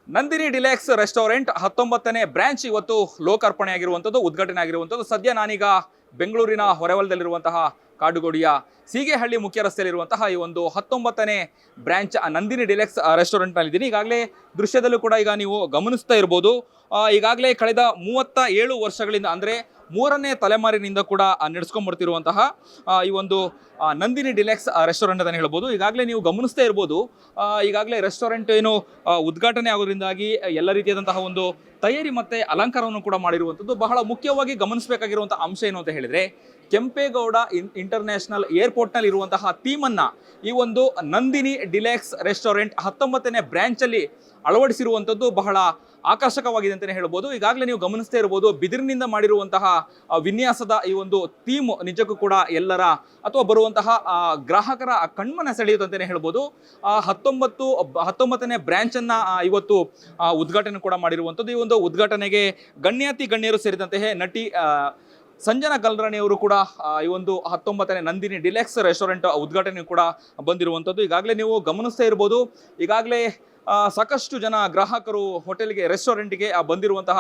Nandini deluxe restaurant 19ನೇ branch ಇವತ್ತು ಲೋಕಾರ್ಪಣೆ ಆಗಿರುವಂಥದ್ದು, ಉದ್ಘಾಟನೆ ಆಗಿರುವಂಥದ್ದು. ಸದ್ಯ ನಾನೀಗ ಬೆಂಗಳೂರಿನ ಹೊರವಲಯದಲ್ಲಿರುವಂತಹ ಕಾಡುಗೋಡಿಯ ಸೀಗೆಹಳ್ಳಿ ಮುಖ್ಯ ರಸ್ತೆಯಲ್ಲಿರುವಂತಹ ಈ ಒಂದು 19ನೇ ಬ್ರಾಂಚ್ ನಂದಿನಿ ಡಿಲೆಕ್ಸ್ ರೆಸ್ಟೋರೆಂಟ್ನಲ್ಲಿದ್ದೀನಿ. ಈಗಾಗಲೇ ದೃಶ್ಯದಲ್ಲೂ ಕೂಡ ಈಗ ನೀವು ಗಮನಿಸ್ತಾ ಇರ್ಬೋದು. ಈಗಾಗಲೇ ಕಳೆದ 37 ವರ್ಷಗಳಿಂದ ಅಂದರೆ 3ನೇ ತಲೆಮಾರಿನಿಂದ ಕೂಡ ನಡೆಸ್ಕೊಂಡ್ಬರ್ತಿರುವಂತಹ ಈ ಒಂದು ನಂದಿನಿ ಡಿಲೆಕ್ಸ್ ರೆಸ್ಟೋರೆಂಟ್ ಅಂತ ಹೇಳ್ಬೋದು. ಈಗಾಗಲೇ ನೀವು ಗಮನಿಸ್ತಾ ಇರ್ಬೋದು, ಈಗಾಗಲೇ ರೆಸ್ಟೋರೆಂಟ್ ಏನು ಉದ್ಘಾಟನೆ ಆಗೋದ್ರಿಂದಾಗಿ ಎಲ್ಲ ರೀತಿಯಾದಂತಹ ಒಂದು ತಯಾರಿ ಮತ್ತು ಅಲಂಕಾರವನ್ನು ಕೂಡ ಮಾಡಿರುವಂಥದ್ದು. ಬಹಳ ಮುಖ್ಯವಾಗಿ ಗಮನಿಸಬೇಕಾಗಿರುವಂಥ ಅಂಶ ಏನು ಅಂತ ಹೇಳಿದರೆ, ಕೆಂಪೇಗೌಡ ಇಂಟರ್ನ್ಯಾಷನಲ್ ಏರ್ಪೋರ್ಟ್ನಲ್ಲಿ ಇರುವಂತಹ ಥೀಮನ್ನು ಈ ಒಂದು ನಂದಿನಿ ಡಿಲೆಕ್ಸ್ ರೆಸ್ಟೋರೆಂಟ್ 19ನೇ ಬ್ರ್ಯಾಂಚಲ್ಲಿ ಅಳವಡಿಸಿರುವಂಥದ್ದು ಬಹಳ ಆಕರ್ಷಕವಾಗಿದೆ ಅಂತಲೇ ಹೇಳ್ಬೋದು. ಈಗಾಗಲೇ ನೀವು ಗಮನಿಸ್ತಾ ಇರ್ಬೋದು, ಬಿದಿರಿನಿಂದ ಮಾಡಿರುವಂತಹ ವಿನ್ಯಾಸದ ಈ ಒಂದು ಥೀಮ್ ನಿಜಕ್ಕೂ ಕೂಡ ಎಲ್ಲರ ಅಥವಾ ಬರುವಂತಹ ಗ್ರಾಹಕರ ಕಣ್ಮನ ಸೆಳೆಯುತ್ತೆ ಅಂತಲೇ ಹೇಳ್ಬೋದು. 19ನೇ ಬ್ರ್ಯಾಂಚನ್ನು ಇವತ್ತು ಉದ್ಘಾಟನೆ ಕೂಡ ಮಾಡಿರುವಂಥದ್ದು. ಈ ಒಂದು ಉದ್ಘಾಟನೆಗೆ ಗಣ್ಯರು ಸೇರಿದಂತೆ ನಟಿ ಸಂಜನಾ ಗಲ್ರಾಣಿ ಅವರು ಕೂಡ ಈ ಒಂದು 19ನೇ ನಂದಿನಿ ಡಿಲೆಕ್ಸ್ ರೆಸ್ಟೋರೆಂಟ್ ಉದ್ಘಾಟನೆ ಕೂಡ ಬಂದಿರುವಂಥದ್ದು. ಈಗಾಗಲೇ ನೀವು ಗಮನಿಸ್ತಾ ಇರ್ಬೋದು, ಈಗಾಗಲೇ ಸಾಕಷ್ಟು ಜನ ಗ್ರಾಹಕರು ಹೋಟೆಲ್ಗೆ ರೆಸ್ಟೋರೆಂಟ್ಗೆ ಬಂದಿರುವಂತಹ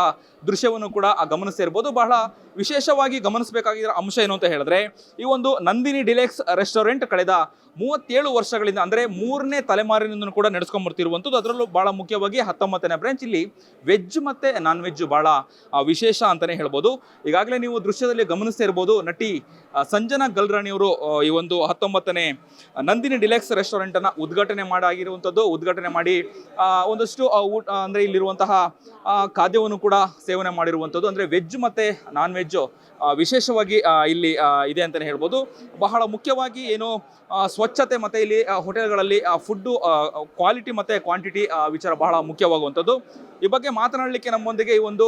ದೃಶ್ಯವನ್ನು ಕೂಡ ಗಮನಿಸ್ತಾ ಇರ್ಬೋದು. ಬಹಳ ವಿಶೇಷವಾಗಿ ಗಮನಿಸಬೇಕಾಗಿರೋ ಅಂಶ ಏನು ಅಂತ ಹೇಳಿದ್ರೆ, ಈ ಒಂದು ನಂದಿನಿ ಡಿಲೆಕ್ಸ್ ರೆಸ್ಟೋರೆಂಟ್ ಕಳೆದ 37 ವರ್ಷಗಳಿಂದ ಅಂದರೆ 3ನೇ ತಲೆಮಾರಿನಿಂದ ಕೂಡ ನಡೆಸ್ಕೊಂಡ್ಬರ್ತಿರುವಂಥದ್ದು. ಅದರಲ್ಲೂ ಬಹಳ ಮುಖ್ಯವಾಗಿ 19ನೇ ಬ್ರಾಂಚ್ ಇಲ್ಲಿ ವೆಜ್ ಮತ್ತು ನಾನ್ ವೆಜ್ ಬಹಳ ವಿಶೇಷ ಅಂತಲೇ ಹೇಳ್ಬೋದು. ಈಗಾಗಲೇ ನೀವು ದೃಶ್ಯದಲ್ಲಿ ಗಮನಿಸ್ತಾ ಇರ್ಬೋದು, ನಟಿ ಸಂಜನಾ ಗಲ್ರಾಣಿಯವರು ಈ ಒಂದು 19ನೇ ನಂದಿನಿ ಡಿಲೆಕ್ಸ್ ರೆಸ್ಟೋರೆಂಟನ್ನು ಉದ್ಘಾಟನೆ ಮಾಡಿ ಒಂದಷ್ಟು ಊಟ ಅಂದರೆ ಇಲ್ಲಿರುವಂತಹ ಖಾದ್ಯವನ್ನು ಕೂಡ ಸೇವನೆ ಮಾಡಿರುವಂಥದ್ದು. ಅಂದರೆ ವೆಜ್ ಮತ್ತು ನಾನ್ ವೆಜ್ ವಿಶೇಷವಾಗಿ ಇಲ್ಲಿ ಇದೆ ಅಂತಲೇ ಹೇಳ್ಬೋದು. ಬಹಳ ಮುಖ್ಯವಾಗಿ ಏನು ಸ್ವಚ್ಛತೆ ಮತ್ತು ಇಲ್ಲಿ ಹೋಟೆಲ್ಗಳಲ್ಲಿ ಫುಡ್ಡು ಕ್ವಾಲಿಟಿ ಮತ್ತು ಕ್ವಾಂಟಿಟಿ ವಿಚಾರ ಬಹಳ ಮುಖ್ಯವಾಗುವಂಥದ್ದು. ಈ ಬಗ್ಗೆ ಮಾತನಾಡಲಿಕ್ಕೆ ನಮ್ಮೊಂದಿಗೆ ಈ ಒಂದು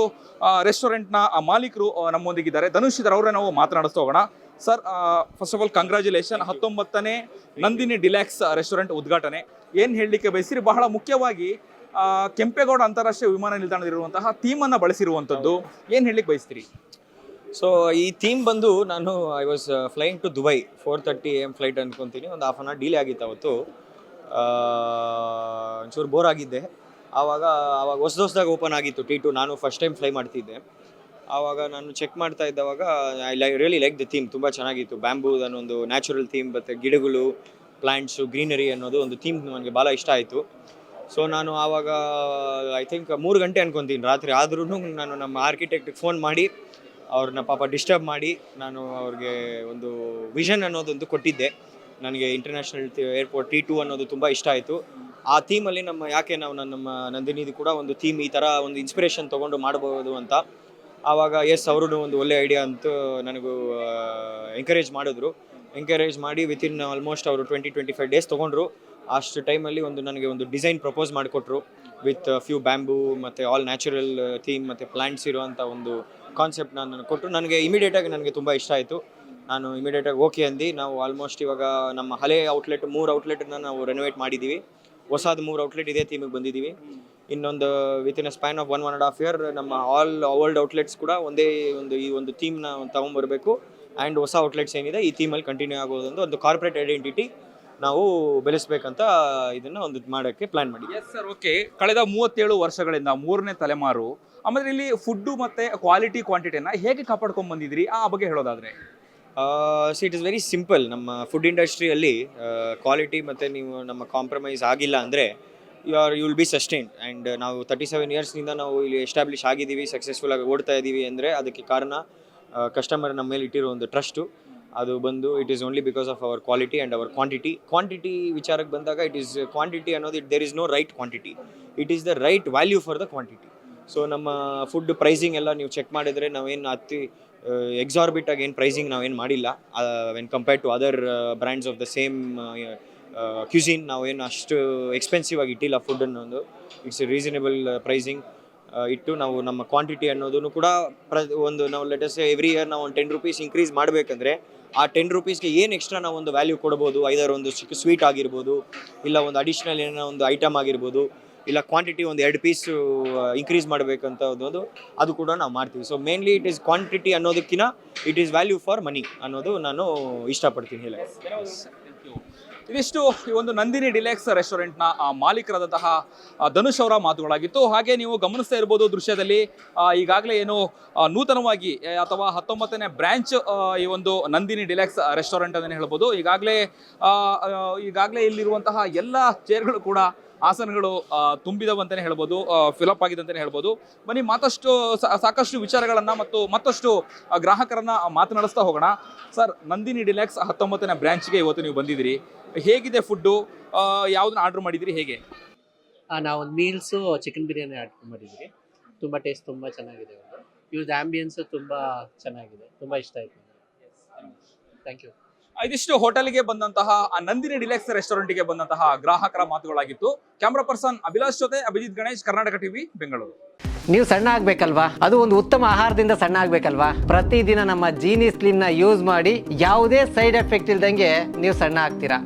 ರೆಸ್ಟೋರೆಂಟ್ನ ಮಾಲೀಕರು ನಮ್ಮೊಂದಿಗಿದ್ದಾರೆ. ಧನುಷ್ ಇದ್ದಾರೆ, ಅವರೇ ನಾವು ಮಾತನಾಡಿಸ್ತಾ ಹೋಗೋಣ. Sir, first of all congratulation, 19ನೇ ನಂದಿನಿ ಡಿಲೆಕ್ಸ್ ರೆಸ್ಟೋರೆಂಟ್ ಉದ್ಘಾಟನೆ. ಏನು ಹೇಳಲಿಕ್ಕೆ ಬಯಸಿರಿ? ಬಹಳ ಮುಖ್ಯವಾಗಿ ಕೆಂಪೇಗೌಡ ಅಂತಾರಾಷ್ಟ್ರೀಯ ವಿಮಾನ ನಿಲ್ದಾಣದಲ್ಲಿರುವಂತಹ ಥೀಮನ್ನು ಬಳಸಿರುವಂಥದ್ದು, ಏನು ಹೇಳಲಿಕ್ಕೆ ಬಯಸ್ತೀರಿ? ಸೊ ಈ ಥೀಮ್ ಬಂದು ನಾನು I was flying to Dubai 4:30 AM flight ಅನ್ಕೊತೀನಿ. ಒಂದು ಹಾಫ್ ಆನ್ ಅವರ್ ಡೀಲೇ ಆಗಿತ್ತು ಅವತ್ತು. ಒಂಚೂರು ಬೋರ್ ಆಗಿದ್ದೆ. ಆವಾಗ ಹೊಸದಾಗಿ ಓಪನ್ ಆಗಿತ್ತು T2. ನಾನು ಫಸ್ಟ್ ಟೈಮ್ ಫ್ಲೈ ಮಾಡ್ತಿದ್ದೆ. ಆವಾಗ ನಾನು ಚೆಕ್ ಮಾಡ್ತಾ ಇದ್ದವಾಗ ರಿಯಲಿ ಲೈಕ್ ದ ಥೀಮ್. ತುಂಬ ಚೆನ್ನಾಗಿತ್ತು. ಬ್ಯಾಂಬೂ ಅನ್ನೊಂದು ನ್ಯಾಚುರಲ್ ಥೀಮ್, ಮತ್ತು ಗಿಡಗಳು, ಪ್ಲ್ಯಾಂಟ್ಸು, ಗ್ರೀನರಿ ಅನ್ನೋದು ಒಂದು ಥೀಮ್ ನನಗೆ ಭಾಳ ಇಷ್ಟ ಆಯಿತು. ಸೊ ನಾನು ಆವಾಗ ಐ ಥಿಂಕ್ 3 ಗಂಟೆ ಅನ್ಕೊತೀನಿ ರಾತ್ರಿ. ಆದ್ರೂ ನಾನು ನಮ್ಮ ಆರ್ಕಿಟೆಕ್ಟಿಗೆ ಫೋನ್ ಮಾಡಿ ಅವ್ರನ್ನ ಪಾಪ ಡಿಸ್ಟರ್ಬ್ ಮಾಡಿ ನಾನು ಅವ್ರಿಗೆ ಒಂದು ವಿಷನ್ ಅನ್ನೋದೊಂದು ಕೊಟ್ಟಿದ್ದೆ. ನನಗೆ ಇಂಟರ್ನ್ಯಾಷನಲ್ ಏರ್ಪೋರ್ಟ್ T2 ಅನ್ನೋದು ತುಂಬ ಇಷ್ಟ ಆಯಿತು. ಆ ಥೀಮಲ್ಲಿ ನಾವು ನಮ್ಮ ನಂದಿನಿದು ಕೂಡ ಒಂದು ಥೀಮ್ ಈ ಥರ ಒಂದು ಇನ್ಸ್ಪಿರೇಷನ್ ತೊಗೊಂಡು ಮಾಡ್ಬೋದು ಅಂತ. ಆವಾಗ ಅವರು ಒಂದು ಒಳ್ಳೆ ಐಡಿಯಾ ಅಂತ ನನಗೂ ಎಂಕರೇಜ್ ಮಾಡಿ ವಿತಿನ್ ಆಲ್ಮೋಸ್ಟ್ ಅವರು 20-25 ಡೇಸ್ ತೊಗೊಂಡ್ರು. ಅಷ್ಟು ಟೈಮಲ್ಲಿ ನನಗೆ ಒಂದು ಡಿಸೈನ್ ಪ್ರಪೋಸ್ ಮಾಡಿಕೊಟ್ರು ವಿತ್ ಫ್ಯೂ ಬ್ಯಾಂಬೂ ಮತ್ತು ಆಲ್ ನ್ಯಾಚುರಲ್ ಥೀಮ್ ಮತ್ತು ಪ್ಲ್ಯಾಂಟ್ಸ್ ಇರುವಂಥ ಒಂದು ಕಾನ್ಸೆಪ್ಟ್ ನಾನು ಕೊಟ್ಟರು. ಇಮಿಡಿಯೇಟಾಗಿ ನನಗೆ ತುಂಬ ಇಷ್ಟ ಆಯಿತು. ನಾನು ಇಮಿಡಿಯೇಟಾಗಿ ಓಕೆ ಅಂದು ನಾವು ಆಲ್ಮೋಸ್ಟ್ ಇವಾಗ ನಮ್ಮ ಹಳೆ ಔಟ್ಲೆಟ್ 3 ಔಟ್ಲೆಟನ್ನು ನಾವು ರೆನೋವೇಟ್ ಮಾಡಿದ್ದೀವಿ. ಹೊಸದು 3 ಔಟ್ಲೆಟ್ ಇದೇ ಥೀಮಿಗೆ ಬಂದಿದ್ದೀವಿ. ಇನ್ನೊಂದು within a span of 1.5 year ನಮ್ಮ ಆಲ್ ಓಲ್ಡ್ ಔಟ್ಲೆಟ್ಸ್ ಕೂಡ ಈ ಒಂದು ಥೀಮ್ನ ತೊಗೊಂಬರಬೇಕು. ಆ್ಯಂಡ್ ಹೊಸ ಔಟ್ಲೆಟ್ಸ್ ಏನಿದೆ ಈ ಥೀಮಲ್ಲಿ ಕಂಟಿನ್ಯೂ ಆಗೋದೊಂದು ಒಂದು ಕಾರ್ಪೊರೇಟ್ ಐಡೆಂಟಿಟಿ ನಾವು ಬೆಳೆಸಬೇಕಂತ ಇದನ್ನು ಒಂದು ಮಾಡೋಕ್ಕೆ ಪ್ಲ್ಯಾನ್ ಮಾಡಿದ್ದೀವಿ. Yes sir, okay. ಕಳೆದ 37 ವರ್ಷಗಳಿಂದ 3ನೇ ತಲೆಮಾರು, ಆಮೇಲೆ ಇಲ್ಲಿ ಫುಡ್ಡು ಮತ್ತು ಕ್ವಾಂಟಿಟಿಯನ್ನು ಹೇಗೆ ಕಾಪಾಡ್ಕೊಂಡು ಬಂದಿದ್ದೀರಿ, ಆ ಬಗ್ಗೆ ಹೇಳೋದಾದರೆ? It is very simple. ನಮ್ಮ ಫುಡ್ ಇಂಡಸ್ಟ್ರಿಯಲ್ಲಿ ಕ್ವಾಲಿಟಿ ಮತ್ತು ನೀವು ನಮ್ಮ ಕಾಂಪ್ರಮೈಸ್ ಆಗಿಲ್ಲ ಅಂದರೆ you will be sustained. And ನಾವು 37 yearsನಿಂದ ನಾವು ಇಲ್ಲಿ ಎಸ್ಟಾಬ್ಲಿಷ್ ಆಗಿದ್ದೀವಿ, ಸಕ್ಸಸ್ಫುಲ್ಲಾಗಿ ಓಡ್ತಾ ಇದ್ದೀವಿ ಅಂದರೆ ಅದಕ್ಕೆ ಕಾರಣ ಕಸ್ಟಮರ್ ನಮ್ಮ ಮೇಲೆ ಇಟ್ಟಿರೋ ಒಂದು ಟ್ರಸ್ಟು. ಅದು ಬಂದು it is only because of our quality and our quantity ವಿಚಾರಕ್ಕೆ ಬಂದಾಗ ಇಟ್ ಈಸ್ ಕ್ವಾಂಟಿಟಿ ಅನ್ನೋದು there is no right quantity, it is the right value for the quantity. So ನಮ್ಮ ಫುಡ್ ಪ್ರೈಸಿಂಗ್ ಎಲ್ಲ ನೀವು ಚೆಕ್ ಮಾಡಿದರೆ ನಾವೇನು ಎಕ್ಸಾರ್ಬಿಟಾಗಿ ಏನು ಪ್ರೈಸಿಂಗ್ ನಾವೇನು ಮಾಡಿಲ್ಲ. When compared to other brands of the same cuisine ನಾವೇನು ಅಷ್ಟು ಎಕ್ಸ್ಪೆನ್ಸಿವ್ ಆಗಿ ಇಟ್ಟಿಲ್ಲ ಫುಡ್ ಅನ್ನೋದು. ಇಟ್ಸ್ ಎ ರೀಸನೇಬಲ್ ಪ್ರೈಸಿಂಗ್ ಇಟ್ಟು ನಾವು ನಮ್ಮ ಕ್ವಾಂಟಿಟಿ ಅನ್ನೋದನ್ನು ಕೂಡ ನಾವು ಲೆಟಸ್ ಎವ್ರಿ ಇಯರ್ ನಾವು ಒಂದು 10 rupees ಇನ್ಕ್ರೀಸ್ ಮಾಡಬೇಕಂದ್ರೆ ಆ 10 rupeesಗೆ ಏನು ಎಕ್ಸ್ಟ್ರಾ ನಾವು ಒಂದು ವ್ಯಾಲ್ಯೂ ಕೊಡ್ಬೋದು, ಐದಾರು ಒಂದು ಸ್ವೀಟ್ ಆಗಿರ್ಬೋದು, ಇಲ್ಲ ಒಂದು ಅಡಿಷ್ನಲ್ ಏನೋ ಒಂದು ಐಟಮ್ ಆಗಿರ್ಬೋದು, ಇಲ್ಲ ಕ್ವಾಂಟಿಟಿ ಒಂದು 2 ಪೀಸು ಇನ್ಕ್ರೀಸ್ ಮಾಡಬೇಕಂತ ಅದು ಕೂಡ ನಾವು ಮಾಡ್ತೀವಿ. So mainly it is quantity ಅನ್ನೋದಕ್ಕಿಂತ it is value for money ಅನ್ನೋದು ನಾನು ಇಷ್ಟಪಡ್ತೀನಿ ಹೇಳಿ. ಇದಿಷ್ಟು ಈ ಒಂದು ನಂದಿನಿ ಡಿಲೆಕ್ಸ್ ರೆಸ್ಟೋರೆಂಟ್ನ ಮಾಲೀಕರಾದಂತಹ ಧನುಷ್ ಅವರ ಮಾತುಗಳಾಗಿತ್ತು. ಹಾಗೆ ನೀವು ಗಮನಿಸ್ತಾ ಇರ್ಬೋದು ದೃಶ್ಯದಲ್ಲಿ ಈಗಾಗಲೇ ಏನು ನೂತನವಾಗಿ ಅಥವಾ 19ನೇ ಬ್ರಾಂಚ್ ಈ ಒಂದು ನಂದಿನಿ ಡಿಲೆಕ್ಸ್ ರೆಸ್ಟೋರೆಂಟ್ ಅಂತಲೇ ಹೇಳ್ಬೋದು. ಈಗಾಗಲೇ ಇಲ್ಲಿರುವಂತಹ ಎಲ್ಲ ಚೇರ್ಗಳು ಕೂಡ ಆಸನಗಳು ತುಂಬಿದವಂತಲೇ ಹೇಳ್ಬೋದು, ಫಿಲಪ್ ಆಗಿದೆ ಅಂತಲೇ ಹೇಳ್ಬೋದು. ಬನ್ನಿ ಸಾಕಷ್ಟು ವಿಚಾರಗಳನ್ನ ಮತ್ತು ಮತ್ತಷ್ಟು ಗ್ರಾಹಕರನ್ನ ಮಾತನಾಡಿಸ್ತಾ ಹೋಗೋಣ. ಸರ್, ನಂದಿನಿ ಡಿಲೆಕ್ಸ್ 19ನೇ ಬ್ರಾಂಚ್ಗೆ ಇವತ್ತು ನೀವು ಬಂದಿದ್ದೀರಿ. ಹೇಗಿದೆ ಫುಡ್ಡು? ಯಾವ್ದನ್ನ ಆರ್ಡರ್ ಮಾಡಿದಿರಿ? ಹೇಗೆ? ನಾವೊಂದು ಮೀಲ್ಸು ಚಿಕನ್ ಬಿರಿಯಾನಿ ಆರ್ಡರ್ ಮಾಡಿದ್ದೀವಿ. ತುಂಬ ಟೇಸ್ಟ್ ತುಂಬ ಚೆನ್ನಾಗಿದೆ. ಇವ್ರದ್ದು ಆ್ಯಂಬಿಯನ್ಸು ತುಂಬ ಚೆನ್ನಾಗಿದೆ, ತುಂಬ ಇಷ್ಟ ಆಯಿತು. Thank you. ಇದಿಷ್ಟು ಹೋಟೆಲ್ಗೆ ಬಂದಂತಹ ನಂದಿನಿ ಡಿಲೆಕ್ಸ್ ರೆಸ್ಟೋರೆಂಟ್ಗೆ ಬಂದಂತಹ ಗ್ರಾಹಕರ ಮಾತುಗಳಾಗಿತ್ತು. ಕ್ಯಾಮ್ರಾ ಪರ್ಸನ್ ಅಭಿಲಾಷ್ ಜೊತೆ ಅಭಿಜಿತ್ ಗಣೇಶ್, ಕರ್ನಾಟಕ ಟಿವಿ, ಬೆಂಗಳೂರು. ನೀವು ಸಣ್ಣ ಆಗ್ಬೇಕಲ್ವಾ? ಅದು ಒಂದು ಉತ್ತಮ ಆಹಾರದಿಂದ ಸಣ್ಣ ಆಗ್ಬೇಕಲ್ವಾ? ಪ್ರತಿದಿನ ನಮ್ಮ ಜೀನಿ ಸ್ಲಿಮ್ ನ ಯೂಸ್ ಮಾಡಿ ಯಾವುದೇ ಸೈಡ್ ಎಫೆಕ್ಟ್ ಇಲ್ದಂಗೆ ನೀವು ಸಣ್ಣ ಆಗ್ತೀರಾ.